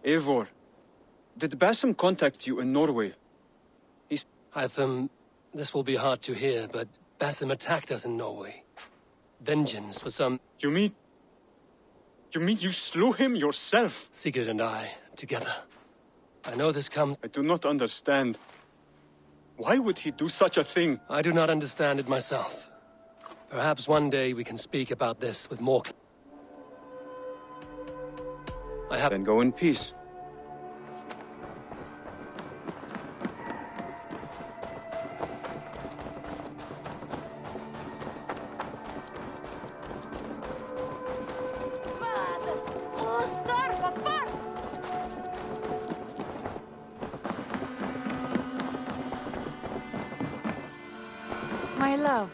Eivor, did Basim contact you in Norway? This will be hard to hear, but Basim attacked us in Norway. Vengeance for some... You mean you slew him yourself? Sigurd and I, together. I know this comes... I do not understand. Why would he do such a thing? I do not understand it myself. Perhaps one day we can speak about this with more... Then go in peace. My love.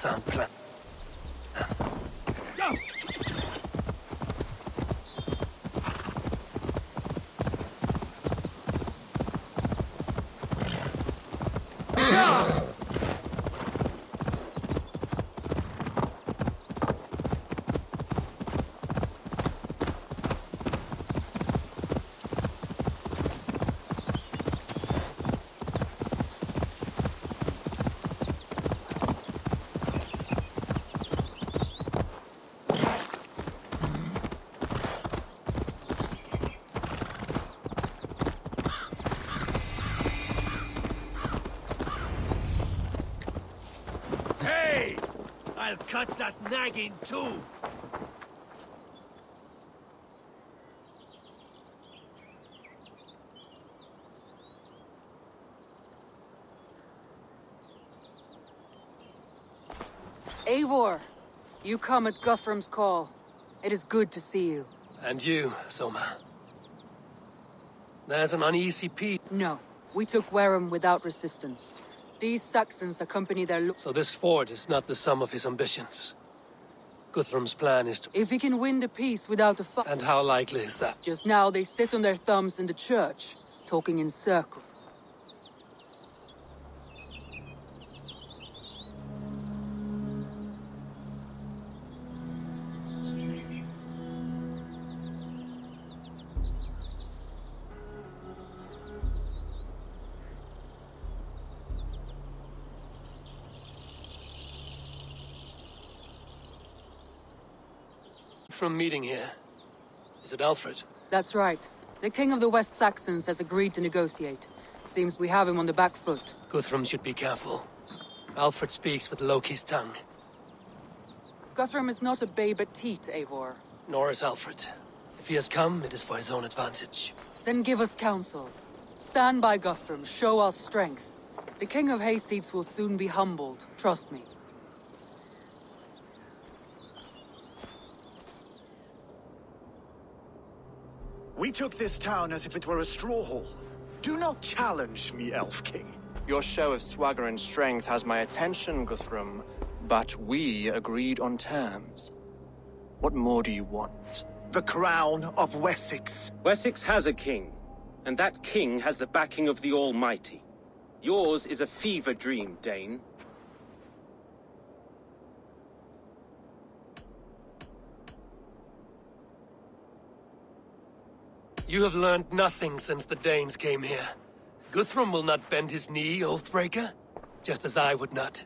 Sound plan. cut that nagging too! Eivor, you come at Guthrum's call. It is good to see you. And you, Soma. There's an uneasy peace. No, we took Wareham without resistance. These Saxons accompany their So this fort is not the sum of his ambitions. Guthrum's plan is to... If he can win the peace without a fight... And how likely is that? Just now they sit on their thumbs in the church, talking in circles. From meeting here. Is it Alfred? That's right. The king of the West Saxons has agreed to negotiate. Seems we have him on the back foot. Guthrum should be careful. Alfred speaks with Loki's tongue. Guthrum is not a babe at teat, Eivor. Nor is Alfred. If he has come, it is for his own advantage. Then give us counsel. Stand by Guthrum, show our strength. The king of Hayseeds will soon be humbled, trust me. We took this town as if it were a straw hall. Do not challenge me, Elf King. Your show of swagger and strength has my attention, Guthrum, but we agreed on terms. What more do you want? The crown of Wessex. Wessex has a king, and that king has the backing of the Almighty. Yours is a fever dream, Dane. You have learned nothing since the Danes came here. Guthrum will not bend his knee, Oathbreaker, just as I would not.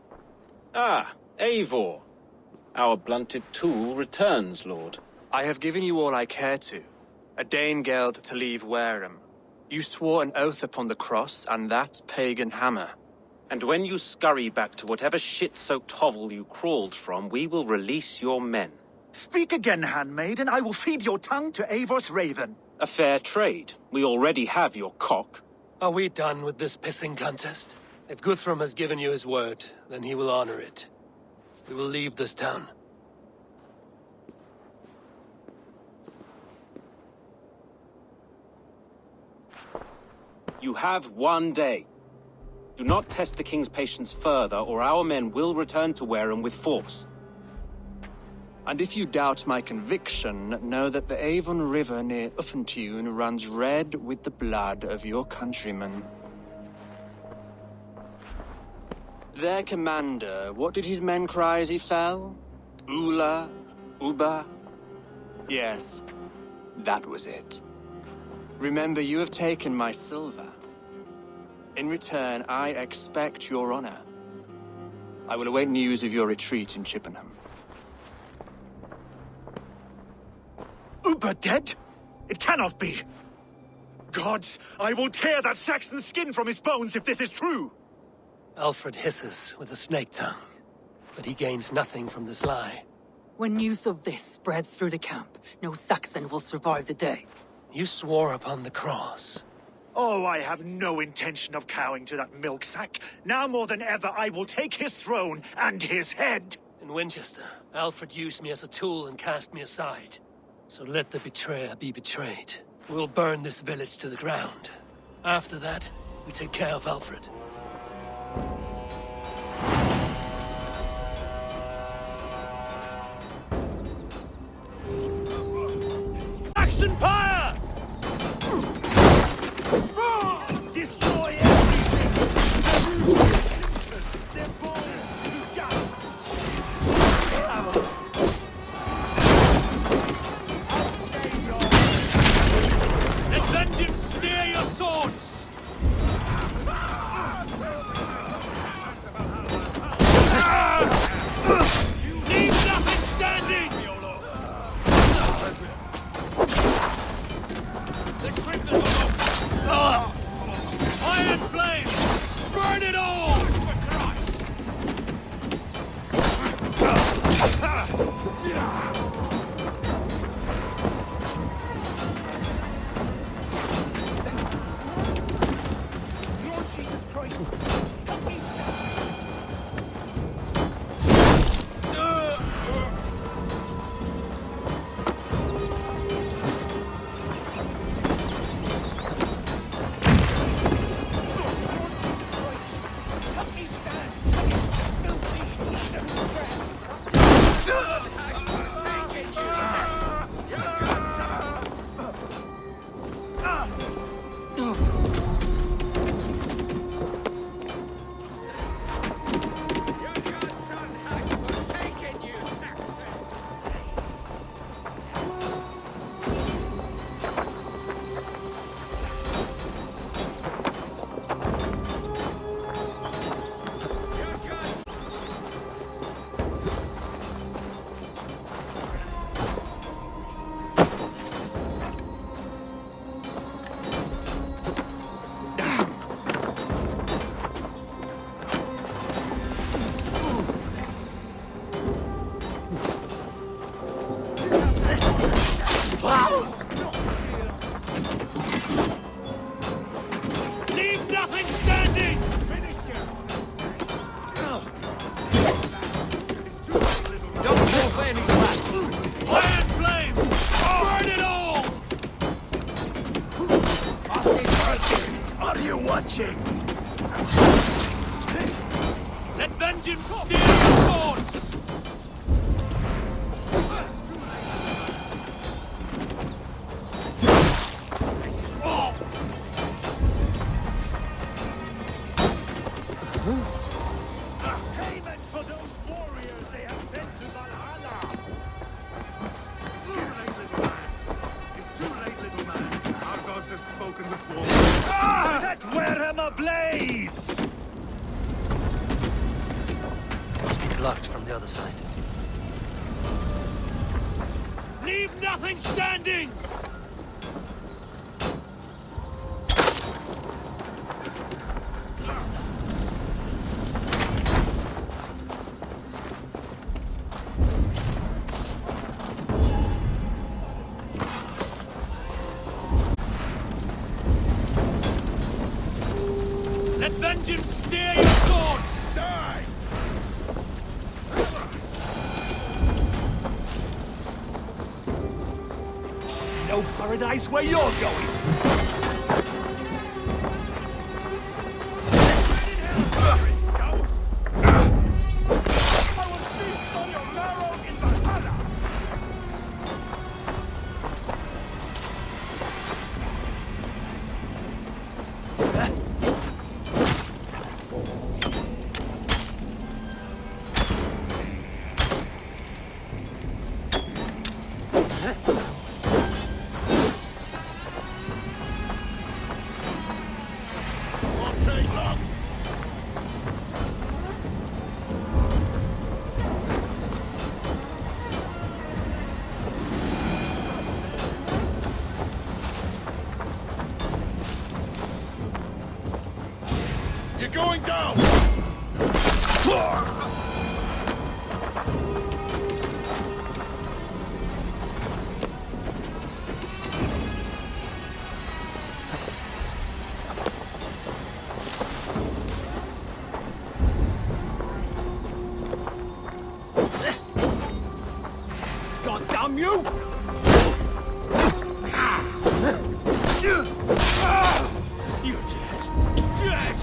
Ah, Eivor. Our blunted tool returns, Lord. I have given you all I care to. A Danegeld to leave Wareham. You swore an oath upon the cross, and that pagan hammer. And when you scurry back to whatever shit-soaked hovel you crawled from, we will release your men. Speak again, handmaid, and I will feed your tongue to Eivor's raven. A fair trade. We already have your cock. Are we done with this pissing contest? If Guthrum has given you his word, then he will honor it. We will leave this town. You have 1 day. Do not test the king's patience further, or our men will return to Wareham with force. And if you doubt my conviction, know that the Avon River near Uffentune runs red with the blood of your countrymen. Their commander, what did his men cry as he fell? Ula? Uba? Yes, that was it. Remember, you have taken my silver. In return, I expect your honor. I will await news of your retreat in Chippenham. Uber dead? It cannot be. Gods, I will tear that Saxon's skin from his bones if this is true. Alfred hisses with a snake tongue, but he gains nothing from this lie. When news of this spreads through the camp, no Saxon will survive the day. You swore upon the cross. Oh, I have no intention of cowing to that milksack. Now more than ever, I will take his throne and his head. In Winchester, Alfred used me as a tool and cast me aside. So let the betrayer be betrayed. We'll burn this village to the ground. After that, we take care of Alfred. Action fire! Destroy everything! Their bones to dust! I'll stay your... Let vengeance steer your swords! Leave nothing standing! watching! Let vengeance steer your thoughts! Payment for those warriors they have sent to Valhalla! It's too late, little man. It's too late, little man. Our gods have spoken with war. Set Wareham ablaze! Must be blocked from the other side. Leave nothing standing! Let vengeance steer your swords! Die! No paradise where you're going! I will feast on your marrow in Valhalla! Won't take long! You're going down! God damn you! You're dead! Dead!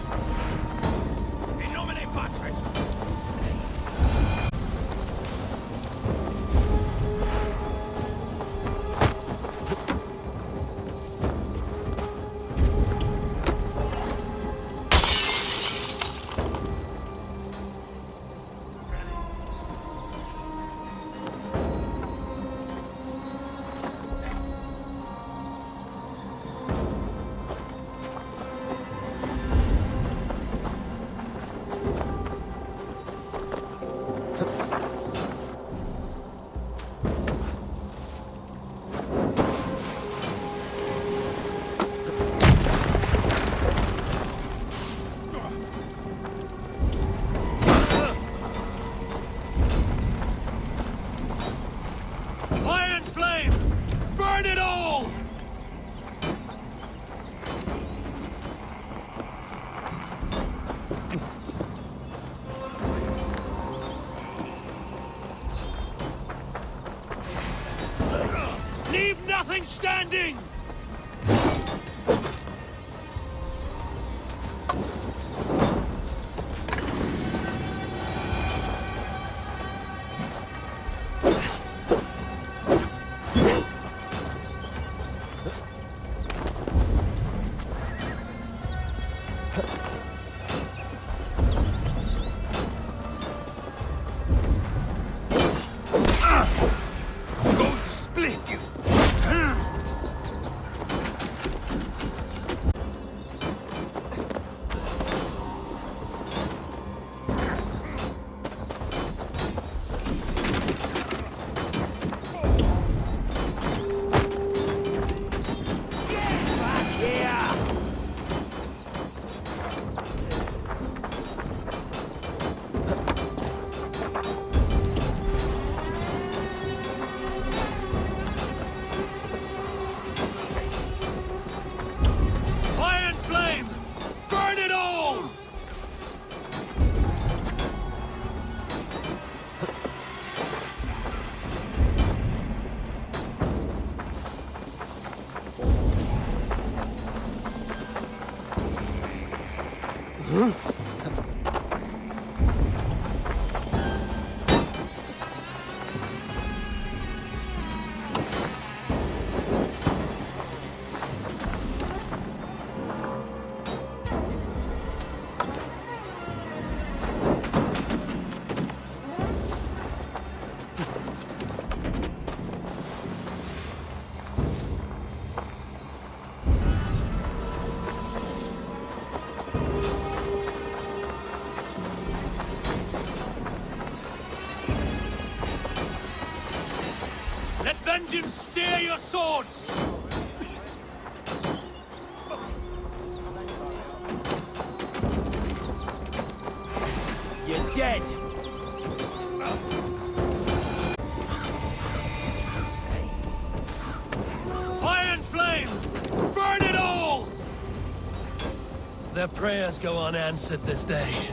In nomine Patris! Fire and flame! Burn it all! Leave nothing standing! I'm going to split you! Let vengeance steer your swords! You're dead! Fire and flame! Burn it all! Their prayers go unanswered this day.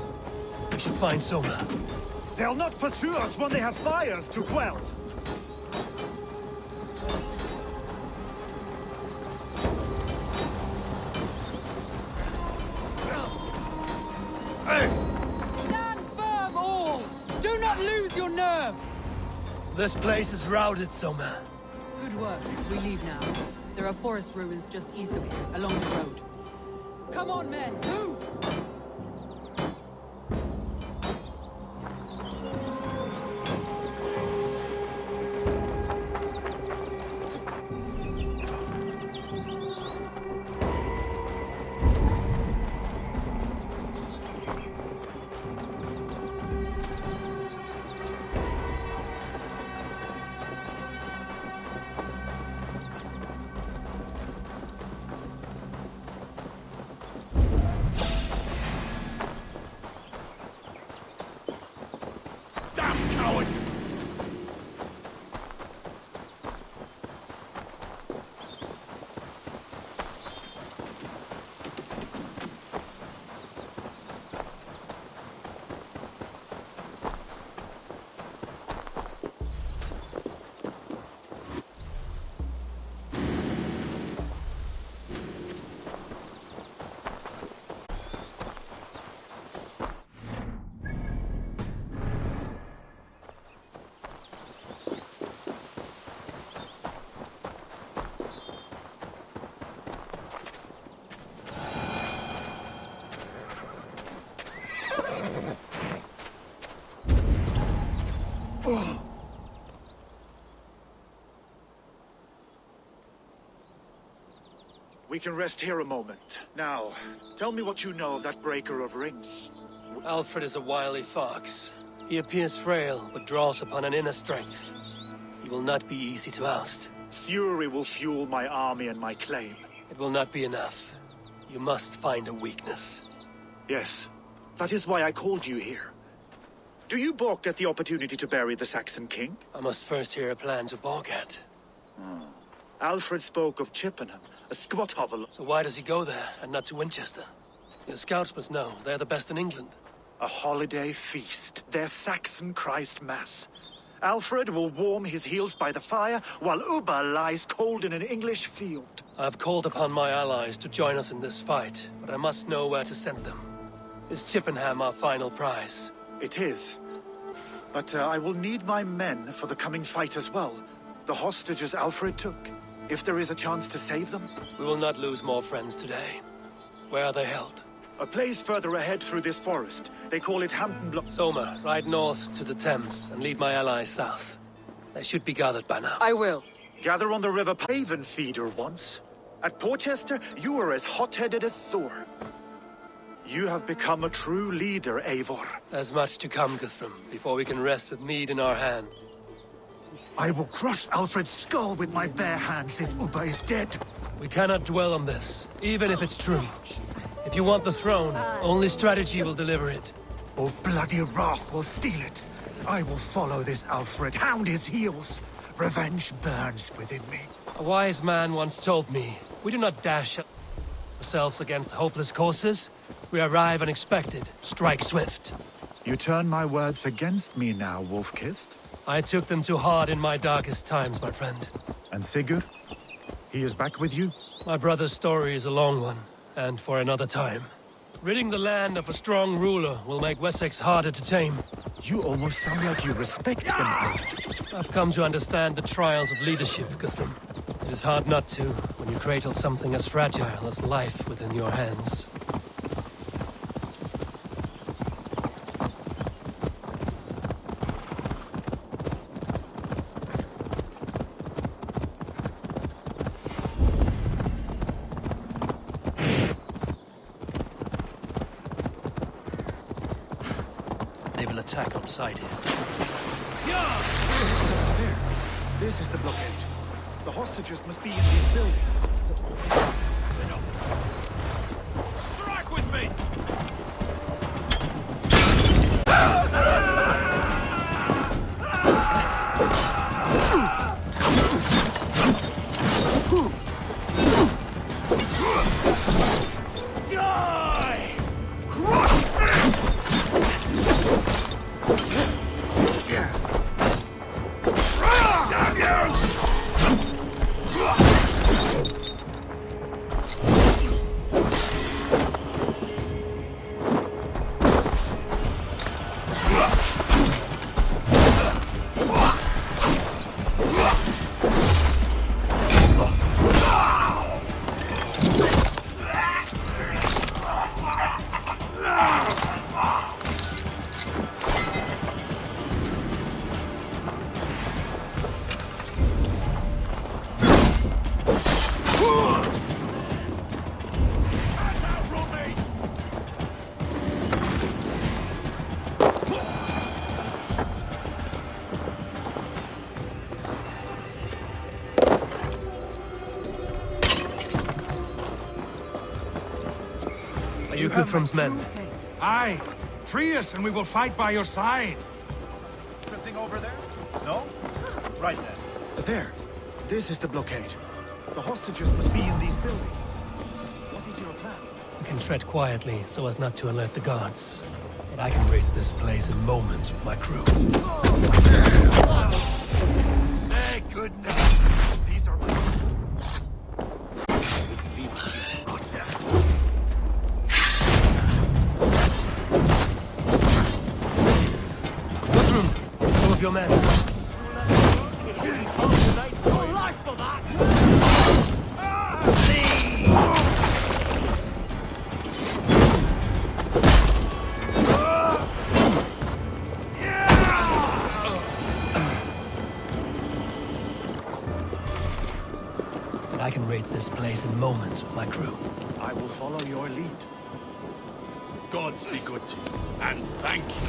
We should find Soma. They'll not pursue us when they have fires to quell. Stand firm, all! Do not lose your nerve! This place is routed, Soma. Good work. We leave now. There are forest ruins just east of here, along the road. Come on, men! Move! We can rest here a moment. Now, tell me what you know of that breaker of rings. Alfred is a wily fox. He appears frail, but draws upon an inner strength. He will not be easy to oust. Fury will fuel my army and my claim. It will not be enough. You must find a weakness. Yes, that is why I called you here. Do you balk at the opportunity to bury the Saxon king? I must first hear a plan to balk at. Alfred spoke of Chippenham, a squat hovel. So why does he go there, and not to Winchester? The scouts must know. They're the best in England. A holiday feast, their Saxon Christ Mass. Alfred will warm his heels by the fire, while Uba lies cold in an English field. I've called upon my allies to join us in this fight, but I must know where to send them. Is Chippenham our final prize? It is. But I will need my men for the coming fight as well. The hostages Alfred took. If there is a chance to save them. We will not lose more friends today. Where are they held? A place further ahead through this forest. They call it Hampton Block. Soma, ride north to the Thames and lead my allies south. They should be gathered by now. I will. Gather on the river Haven feeder once. At Portchester, you were as hot-headed as Thor. You have become a true leader, Eivor. There's much to come, Guthrum, before we can rest with mead in our hand. I will crush Alfred's skull with my bare hands if Uba is dead. We cannot dwell on this, even if it's true. If you want the throne, only strategy will deliver it. Or bloody wrath will steal it. I will follow this Alfred, hound his heels. Revenge burns within me. A wise man once told me, we do not dash ourselves against hopeless courses. We arrive unexpected, strike swift. You turn my words against me now, Wolf-Kissed. I took them too hard in my darkest times, my friend. And Sigurd? He is back with you? My brother's story is a long one, and for another time. Ridding the land of a strong ruler will make Wessex harder to tame. You almost sound like you respect them, Alf. I've come to understand the trials of leadership, Guthrum. It is hard not to, when you cradle something as fragile as life within your hands. They will attack on sight here. There. This is the blockade. The hostages must be in these buildings. Strike with me! Are you Guthrum's men? Aye. Free us and we will fight by your side. Interesting over there? No? Right then. There. This is the blockade. The hostages must be in these buildings. What is your plan? We can tread quietly so as not to alert the guards. But I can raid this place in moments with my crew. Say goodness. These are... Leave us here to rot. Guthrum, some of your men. I can raid this place in moments with my crew. I will follow your lead. Gods be good to you, and thank you.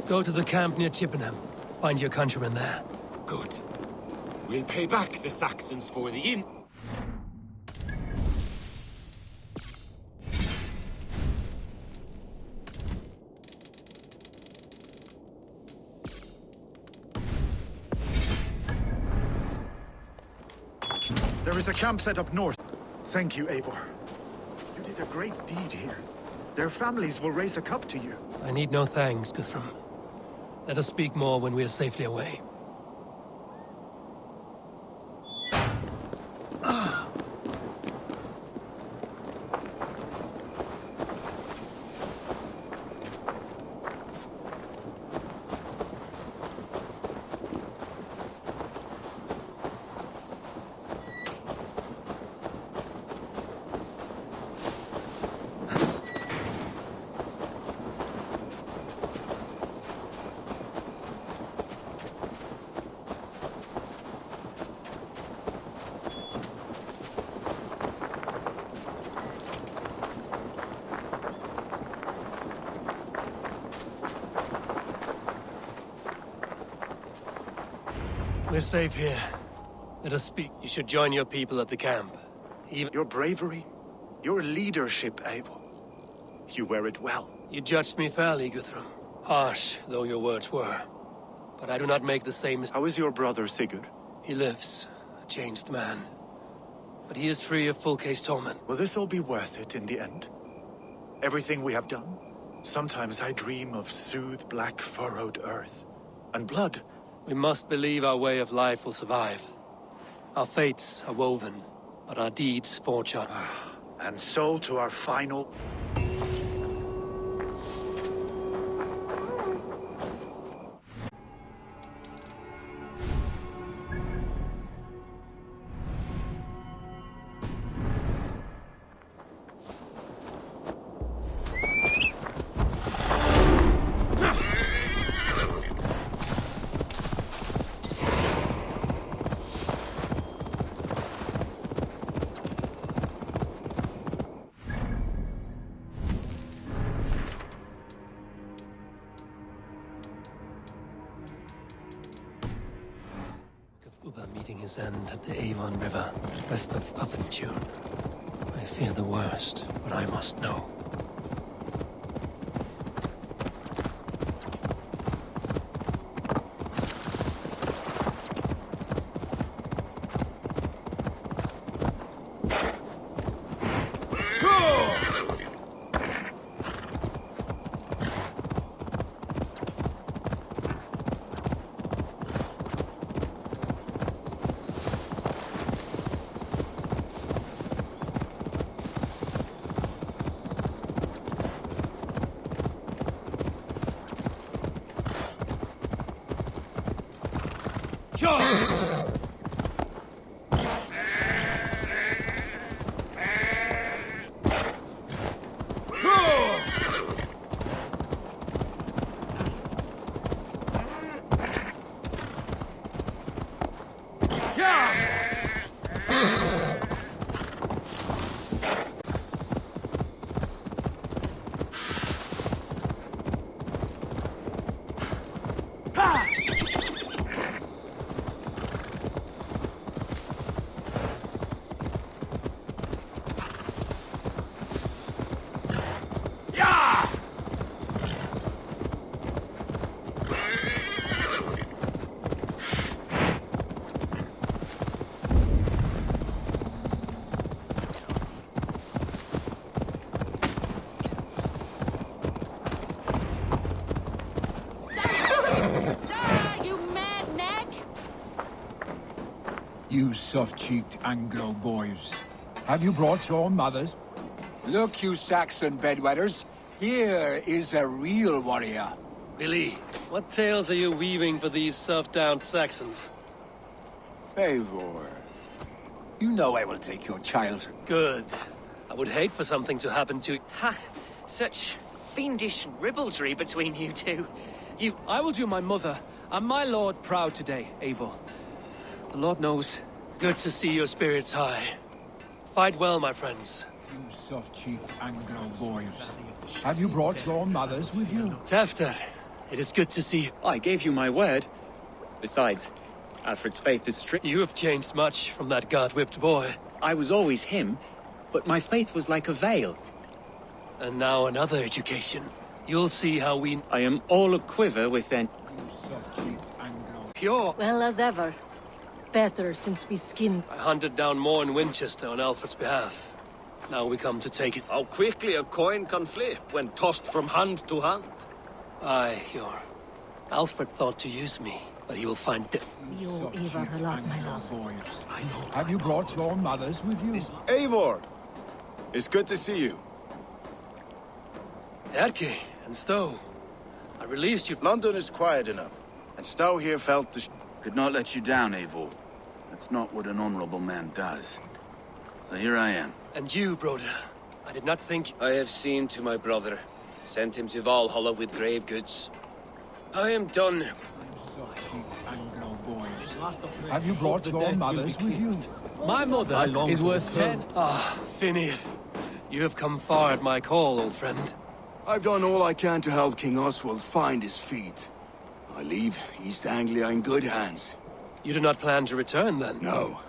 Go to the camp near Chippenham. Find your countrymen there. Good. We'll pay back the Saxons for the inn. There is a camp set up north. Thank you, Eivor. You did a great deed here. Their families will raise a cup to you. I need no thanks, Guthrum. Let us speak more when we are safely away. We're safe here. Let us speak. You should join your people at the camp. Even Your bravery, your leadership, Eivor. You wear it well. you judged me fairly, Guthrum. Harsh though your words were. But I do not make the same mistake. How is your brother, Sigurd? He lives, a changed man. But he is free of full case torment. Will this all be worth it in the end? Everything we have done? Sometimes I dream of soothed black furrowed earth. And blood. We must believe our way of life will survive. Our fates are woven, but our deeds forge on. And so to our final... Uber meeting his end at the Avon River, west of Uffentune. I fear the worst, but I must know. You soft-cheeked Anglo boys. Have you brought your mothers? Look, you Saxon bedwetters. Here is a real warrior. Billy, what tales are you weaving for these self-downed Saxons? Eivor, you know I will take your child. Good. I would hate for something to happen to... Ha! Such fiendish ribaldry between you two. I will do my mother and my lord proud today, Eivor. The Lord knows. Good to see your spirits high. Fight well, my friends. You soft-cheeked Anglo boys. Have you brought your mothers with you? Tefter, it is good to see you. I gave you my word. Besides, Alfred's faith is strict. You have changed much from that god-whipped boy. I was always him, but my faith was like a veil. And now another education. You'll see how we... I am all a-quiver with You soft-cheeked Anglo... Pure. Well as ever. Better since we skinned. I hunted down more in Winchester on Alfred's behalf. Now we come to take it. How quickly a coin can flip when tossed from hand to hand. Aye, Hjor. Alfred thought to use me, but he will find You Ivar a lot, my love. boys. Have you brought your mothers with you? Eivor! It's good to see you. Erke and Stowe. I released you. London is quiet enough, and Stowe here felt the... Could not let you down, Eivor. That's not what an honorable man does. So here I am. And you, Broder. I did not think... I have seen to my brother. Sent him to Valhalla with grave goods. I am done. Soft-cheeked Anglo boys. Have you brought your mothers with you? My mother is worth 10. Ah, Finir. You have come far at my call, old friend. I've done all I can to help King Oswald find his feet. I leave East Anglia in good hands. You do not plan to return, then? No.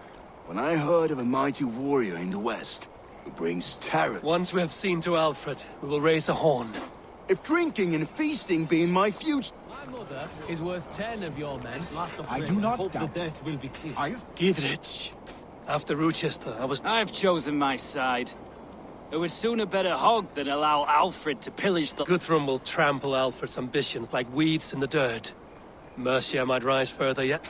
When I heard of a mighty warrior in the west who brings terror... Once we have seen to Alfred, we will raise a horn. If drinking and feasting be in my future... My mother is worth 10 of your men. I do not doubt it. will be clear. Gidrich. After Rochester, I've chosen my side. It would sooner bet a hog than allow Alfred to pillage the... Guthrum will trample Alfred's ambitions like weeds in the dirt. Mercia might rise further yet.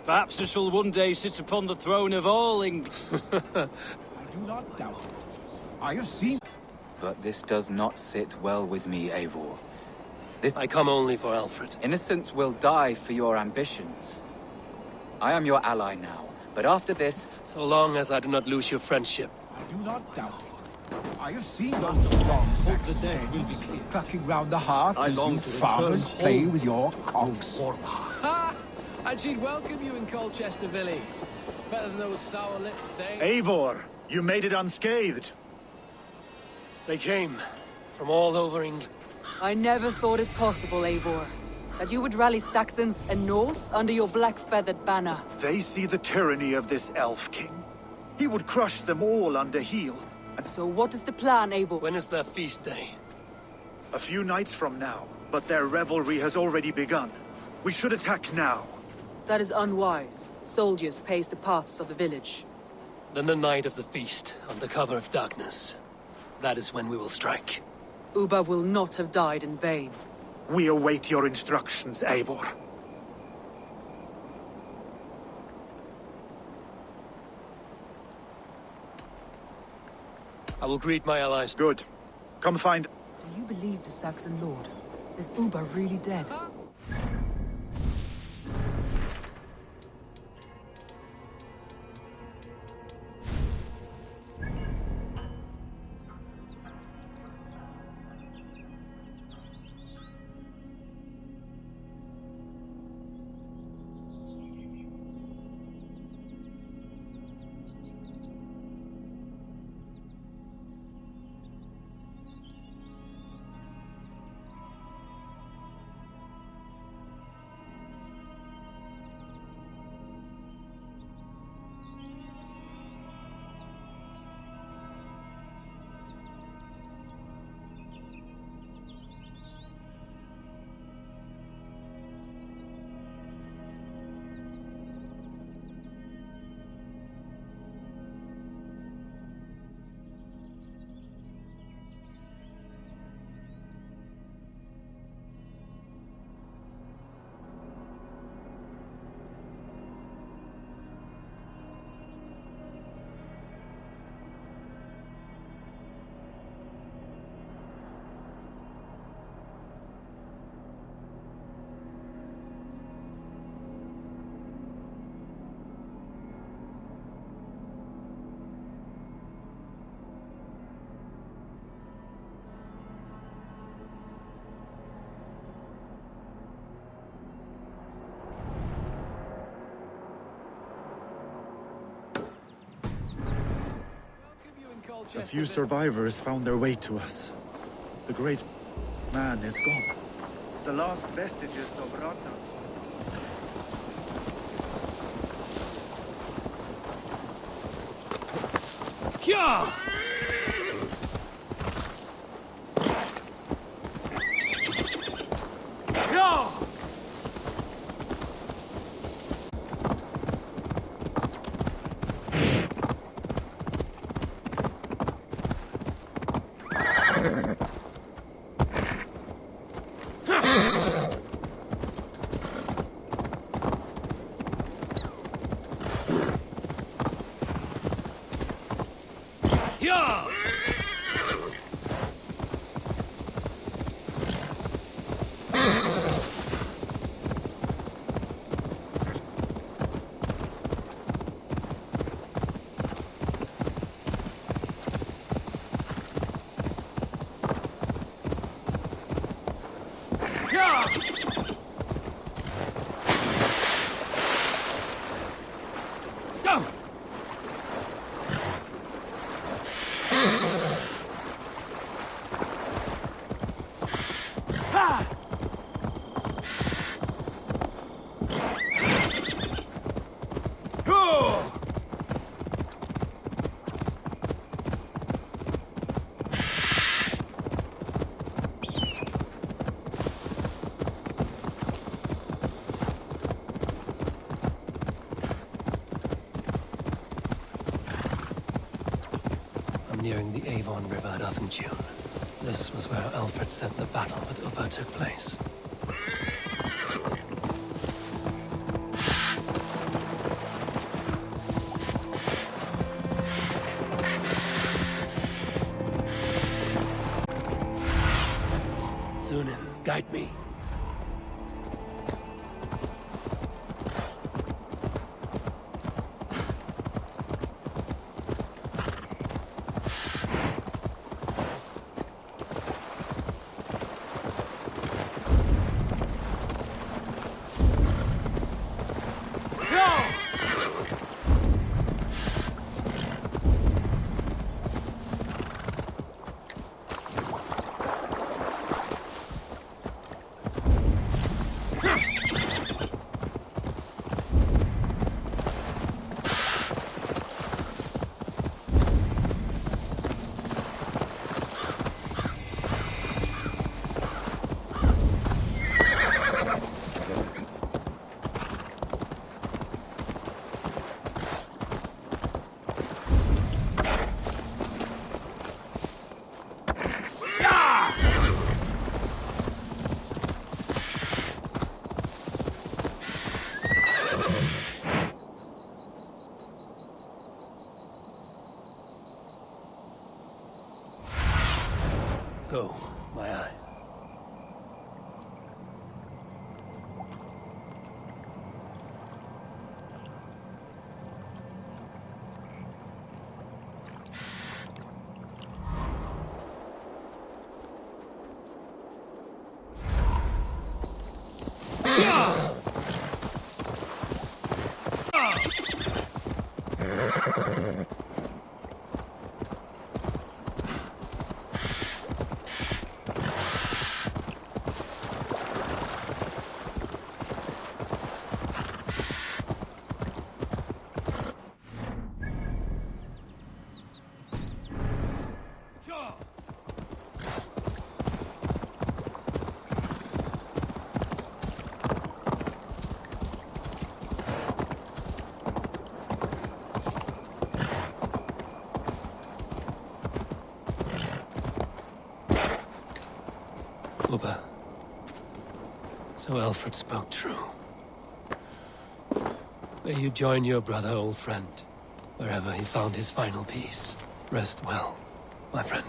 Perhaps I shall one day sit upon the throne of all England. I do not doubt it. I have seen... But this does not sit well with me, Eivor. I come only for Alfred. Innocents will die for your ambitions. I am your ally now, but after this... So long as I do not lose your friendship. I do not doubt it. I have seen those strong Saxon dames clucking round the hearth as you farmers play with your cocks. Ha! And she'd welcome you in Colchester, Billy. Better than those sour-lipped things. Eivor, you made it unscathed. They came from all over England. I never thought it possible, Eivor, that you would rally Saxons and Norse under your black-feathered banner. They see the tyranny of this elf king. He would crush them all under heel. So what is the plan, Eivor? When is their feast day? A few nights from now, but their revelry has already begun. We should attack now. That is unwise. Soldiers pace the paths of the village. Then the night of the feast, under cover of darkness. That is when we will strike. Uba will not have died in vain. We await your instructions, Eivor. I will greet my allies. Good. Come find... Do you believe the Saxon lord? Is Uba really dead? A few survivors found their way to us. The great man is gone. The last vestiges of Ragnar. Yeah! nearing the Avon River at Othentune. This was where Alfred said the battle with Ubba took place. Sunan, guide me. Go, my eye. Ubba. So Alfred spoke true. May you join your brother, old friend, wherever he found his final peace. Rest well, my friend.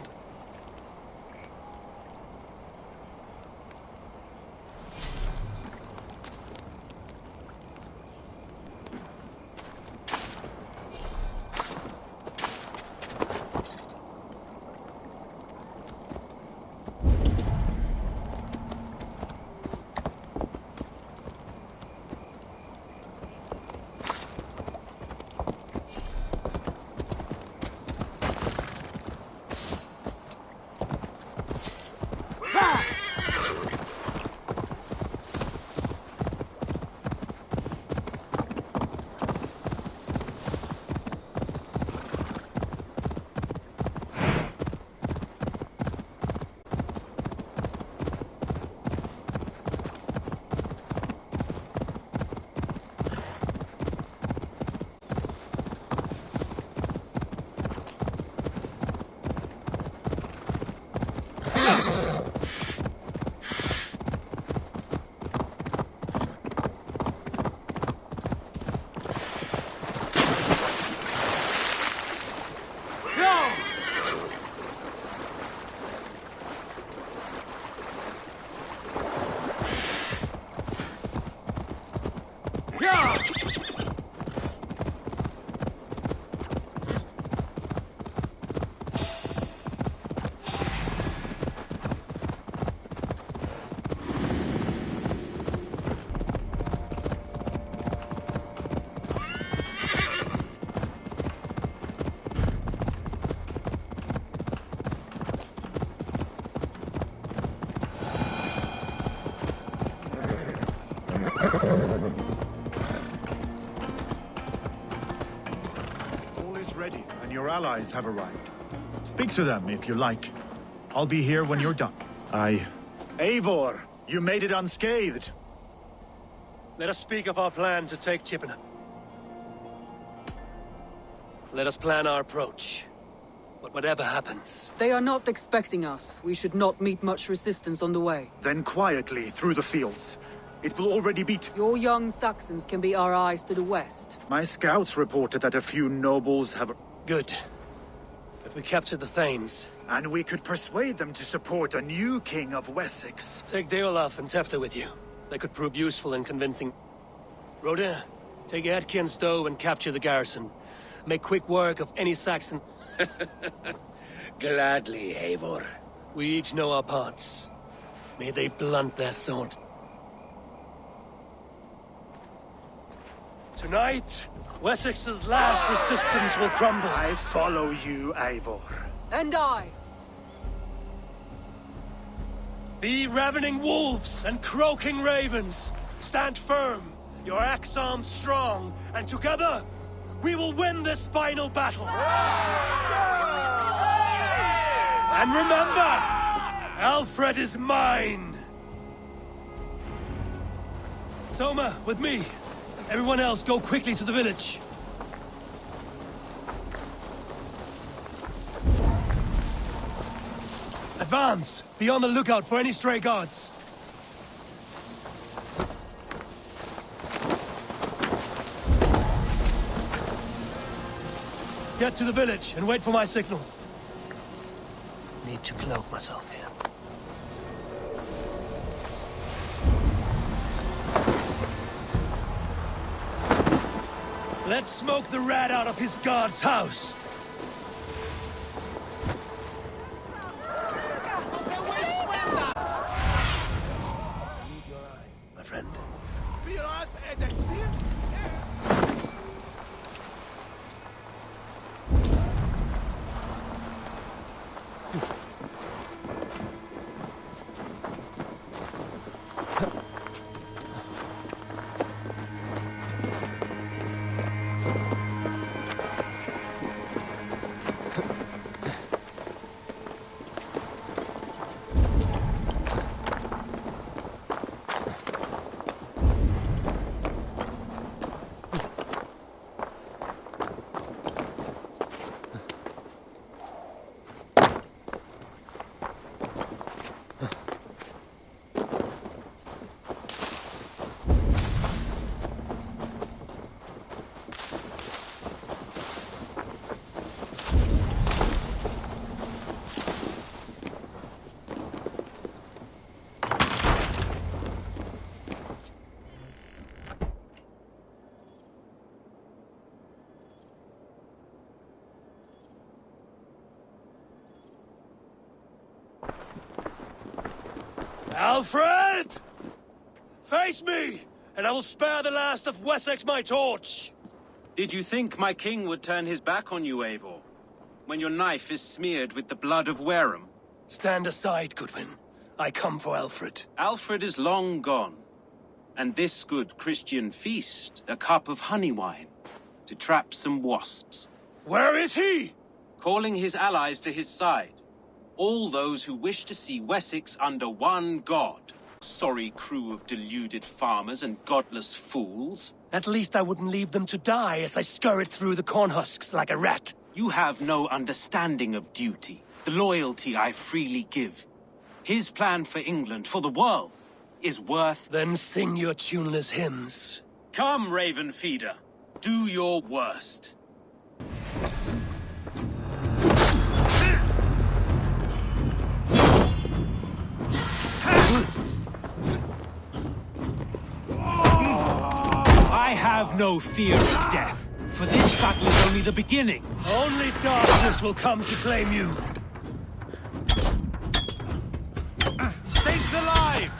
All is ready, and your allies have arrived. Speak to them if you like. I'll be here when you're done. Eivor, you made it unscathed. Let us speak of our plan to take Chippenham. Let us plan our approach. But whatever happens... They are not expecting us. We should not meet much resistance on the way. Then quietly through the fields. It will already be Your young Saxons can be our eyes to the west. My scouts reported that a few nobles have... Good. If we capture the Thanes... And we could persuade them to support a new king of Wessex. Take Deolaf and Tefta with you. They could prove useful in convincing... Rodin, take Etki and Stowe and capture the garrison. Make quick work of any Saxon... Gladly, Eivor. We each know our parts. May they blunt their swords. Tonight, Wessex's last resistance will crumble. I follow you, Eivor. And I. Be ravening wolves and croaking ravens. Stand firm, your axe arms strong, and together, we will win this final battle. And remember, Alfred is mine. Soma, with me. Everyone else, go quickly to the village. Advance! Be on the lookout for any stray guards. Get to the village and wait for my signal. Need to cloak myself here. Let's smoke the rat out of his guard's house. My friend. Alfred! Face me, and I will spare the last of Wessex my torch! Did you think my king would turn his back on you, Eivor? When your knife is smeared with the blood of Wareham? Stand aside, Goodwin. I come for Alfred. Alfred is long gone. And this good Christian feast, a cup of honey wine, to trap some wasps. Where is he? Calling his allies to his side. All those who wish to see Wessex under one god. Sorry crew of deluded farmers and godless fools. At least I wouldn't leave them to die as I scurried through the corn husks like a rat. You have no understanding of duty, the loyalty I freely give. His plan for England, for the world, is worth... Then sing your tuneless hymns. Come, Raven Feeder. Do your worst. I have no fear of death, for this battle is only the beginning. Only darkness will come to claim you. Saints alive!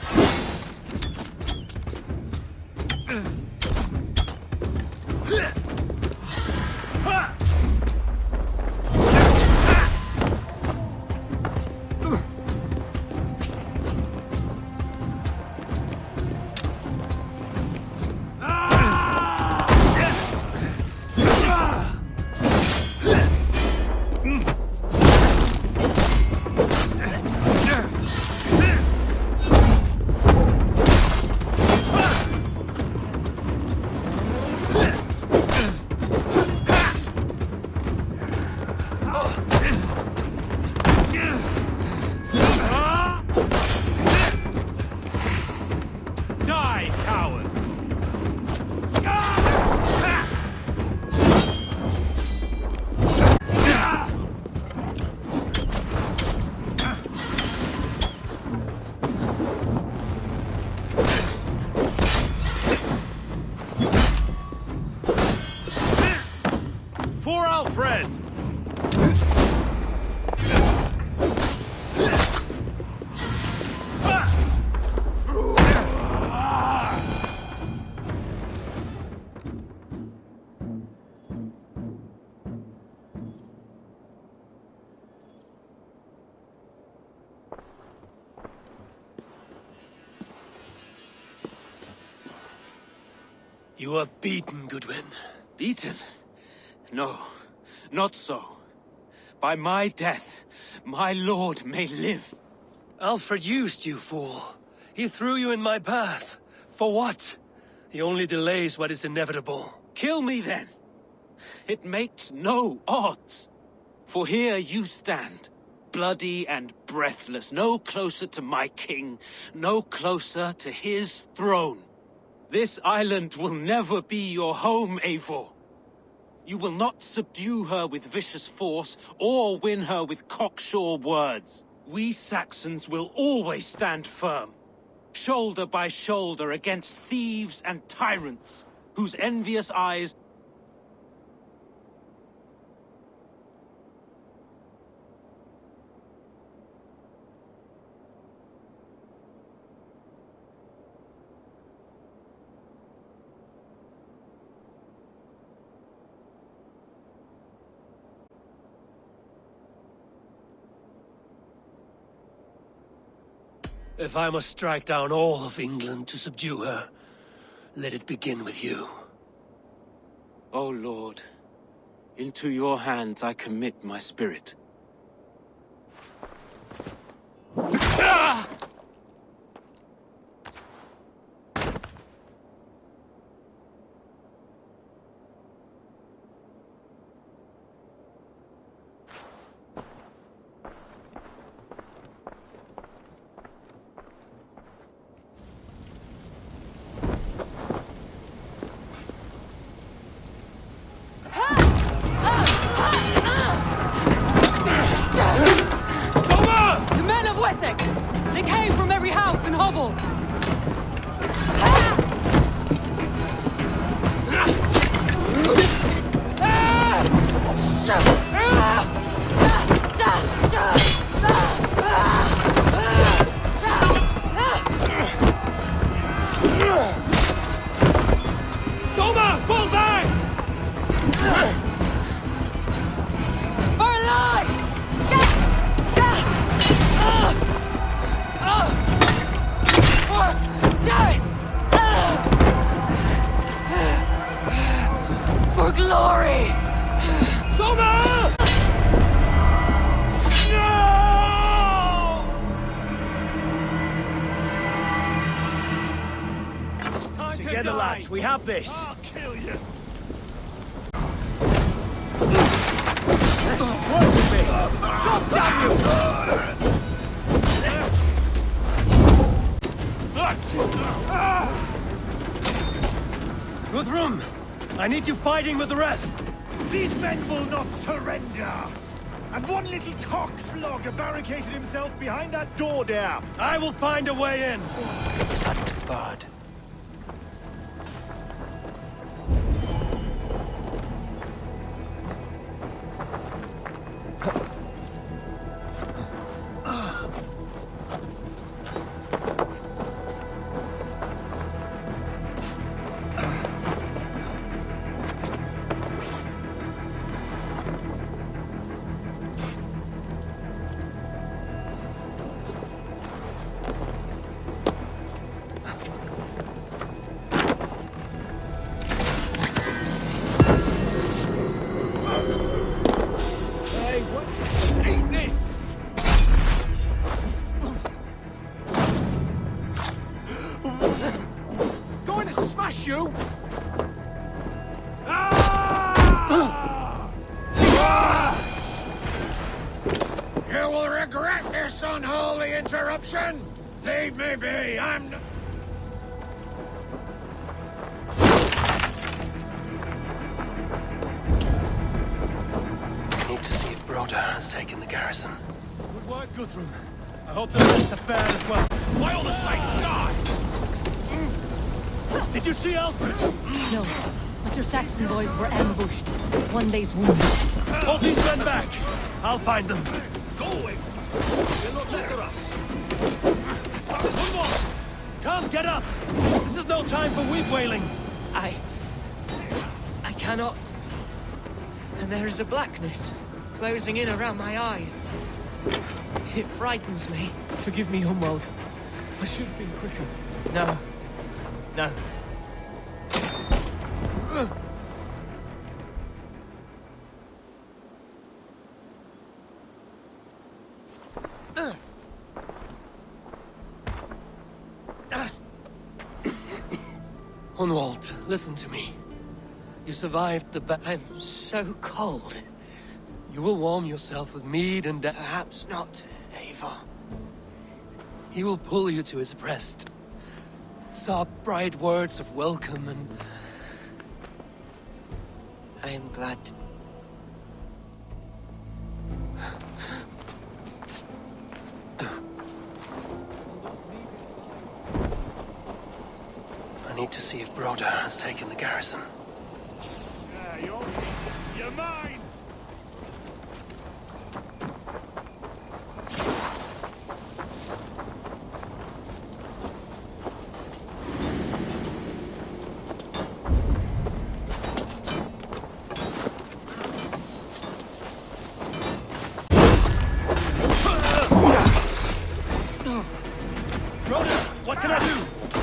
You are beaten, Goodwin. Beaten? No, not so. By my death, my lord may live. Alfred used you, fool. He threw you in my path. For what? He only delays what is inevitable. Kill me then. It makes no odds. For here you stand, bloody and breathless, no closer to my king, no closer to his throne. This island will never be your home, Eivor. You will not subdue her with vicious force, or win her with cocksure words. We Saxons will always stand firm, shoulder by shoulder against thieves and tyrants, whose envious eyes If I must strike down all of England to subdue her, let it begin with you. O Lord, into your hands I commit my spirit. The men of Wessex! They came from every house and hovel! Soma, fall back! For life! For glory! Soma! No! Together, lads, we have this. I'll kill you. Work with me. God damn you! Guthrum, I need you fighting with the rest. These men will not surrender. And one little cockflogger barricaded himself behind that door there. I will find a way in. Bad. Going to smash you! You will regret this unholy interruption! Leave me be, I'm... Need to see if Broder has taken the garrison. Good work, Guthrum. I hope the rest are fair as well. Why all the saints God! Did you see Alfred? No, but your Saxon boys were ambushed. One lays wounded. Hold these men back. I'll find them. Go away. You'll not let us. One more. Come, get up. This is no time for weep wailing. I cannot. And there is a blackness closing in around my eyes. It frightens me. Forgive me, Humwald. I should have been quicker. No. No. Hunwald, listen to me. You survived the I'm so cold. You will warm yourself with mead and... Perhaps not, Eivor. He will pull you to his breast. Sob bright words of welcome and... I am glad. I need to see if Broder has taken the garrison. You're mine! Broder, what can I do?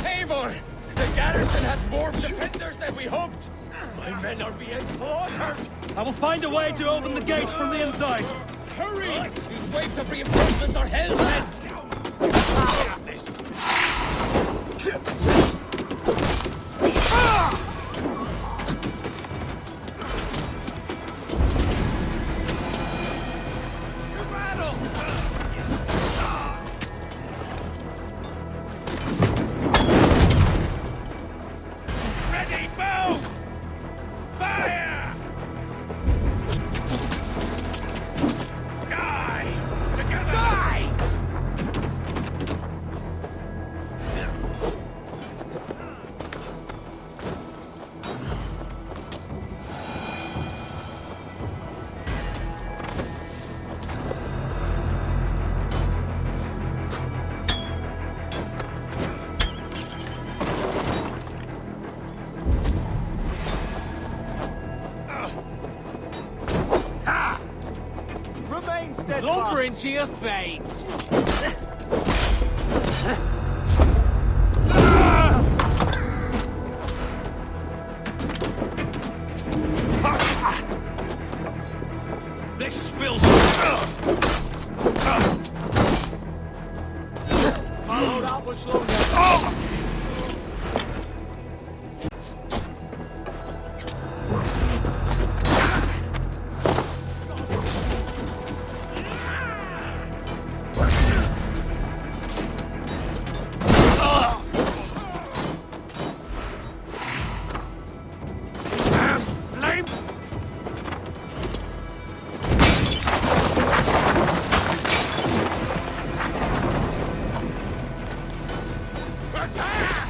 Eivor! The garrison has more defenders than we hoped! My men are being slaughtered! I will find a way to open the gates from the inside. Hurry! These waves of reinforcements are hell-sent! Ready, bows! Fire! Die! Together! Die! Remain steadfast. Slumber into your fate. This spills. My lord Albert slowed down. Flames! Attack!